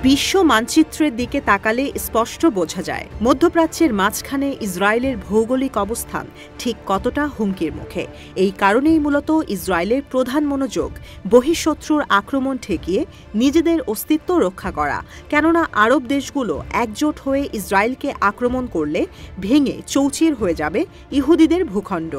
বিশ্ব মানচিত্রের দিকে তাকালে স্পষ্ট বোঝা যায় মধ্যপ্রাচ্যের মাঝখানে ইসরায়েলের ভৌগোলিক অবস্থান ঠিক কতটা হুমকির মুখে। এই কারণেই মূলত ইসরায়েলের প্রধান মনোযোগ বহিঃশত্রুর আক্রমণ ঠেকিয়ে নিজেদের অস্তিত্ব রক্ষা করা। কেননা আরব দেশগুলো একজোট হয়ে ইসরায়েলকে আক্রমণ করলে ভেঙে চৌচির হয়ে যাবে ইহুদিদের ভূখণ্ড।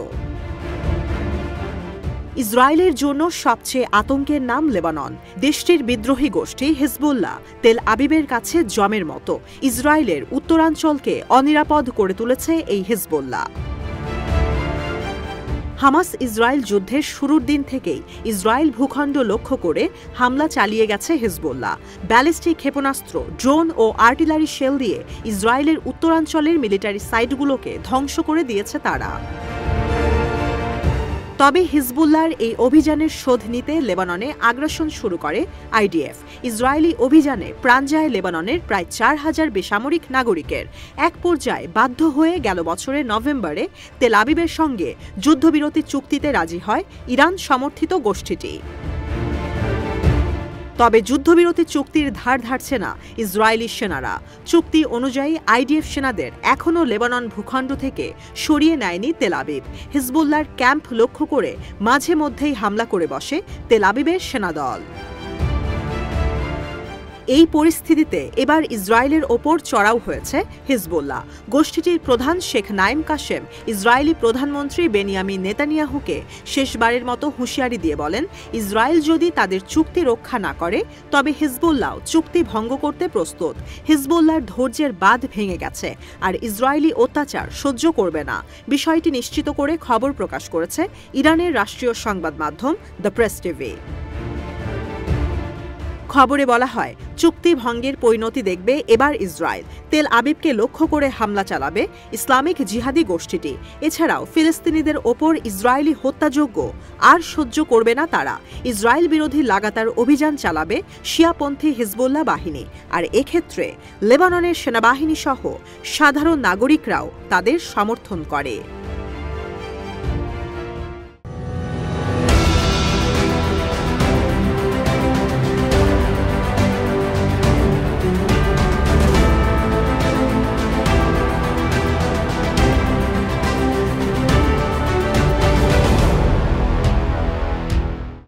ইসরায়েলের জন্য সবচেয়ে আতঙ্কের নাম লেবানন। দেশটির বিদ্রোহী গোষ্ঠী হিজবুল্লাহ তেল আবিবের কাছে জমের মতো। ইসরায়েলের উত্তরাঞ্চলকে অনিরাপদ করে তুলেছে এই হিজবুল্লাহ। হামাস ইসরায়েল যুদ্ধের শুরুর দিন থেকেই ইসরায়েল ভূখণ্ড লক্ষ্য করে হামলা চালিয়ে গেছে হিজবুল্লাহ। ব্যালিস্টিক ক্ষেপণাস্ত্র, ড্রোন ও আর্টিলারি শেল দিয়ে ইসরায়েলের উত্তরাঞ্চলের মিলিটারি সাইটগুলোকে ধ্বংস করে দিয়েছে তারা। তবে হিজবুল্লাহর এই অভিযানের শোধ নিতে লেবাননে আগ্রাসন শুরু করে আইডিএফ। ইসরায়েলি অভিযানে প্রাণ যায় লেবাননের প্রায় ৪,০০০ বেসামরিক নাগরিকের। এক পর্যায়ে বাধ্য হয়ে গেল বছরের নভেম্বরে তেল আবিবের সঙ্গে যুদ্ধবিরতি চুক্তিতে রাজি হয় ইরান সমর্থিত গোষ্ঠীটি। তবে যুদ্ধবিরতি চুক্তির ধার ধারছে না ইসরায়েলি সেনারা। চুক্তি অনুযায়ী আইডিএফ সেনাদের এখনও লেবানন ভূখণ্ড থেকে সরিয়ে নেয়নি তেল আবিব। হিজবুল্লাহর ক্যাম্প লক্ষ্য করে মাঝে মধ্যেই হামলা করে বসে তেল আবিবের সেনাদল। এই পরিস্থিতিতে এবার ইসরায়েলের ওপর চড়াও হয়েছে হিজবুল্লাহ। গোষ্ঠীটির প্রধান শেখ নাইম কাশেম ইসরায়েলি প্রধানমন্ত্রী বেনিয়ামিন নেতানিয়াহুকে শেষবারের মতো হুঁশিয়ারি দিয়ে বলেন, ইসরায়েল যদি তাদের চুক্তি রক্ষা না করে তবে হিজবুল্লাহ চুক্তি ভঙ্গ করতে প্রস্তুত। হিজবুল্লাহর ধৈর্যের বাঁধ ভেঙে গেছে আর ইসরায়েলি অত্যাচার সহ্য করবে না। বিষয়টি নিশ্চিত করে খবর প্রকাশ করেছে ইরানের রাষ্ট্রীয় সংবাদ মাধ্যম দ্য প্রেস টিভি। খবরে বলা হয়, চুক্তি ভঙ্গের পরিণতি দেখবে এবার ইসরায়েল। তেল আবিবকে লক্ষ্য করে হামলা চালাবে ইসলামিক জিহাদি গোষ্ঠীটি। এছাড়াও ফিলিস্তিনিদের ওপর ইসরায়েলি হত্যাযজ্ঞ আর সহ্য করবে না তারা। ইসরায়েল বিরোধী লাগাতার অভিযান চালাবে শিয়াপন্থী হিজবুল্লাহ বাহিনী। আর এক্ষেত্রে লেবাননের সেনাবাহিনী সহ সাধারণ নাগরিকরাও তাদের সমর্থন করে।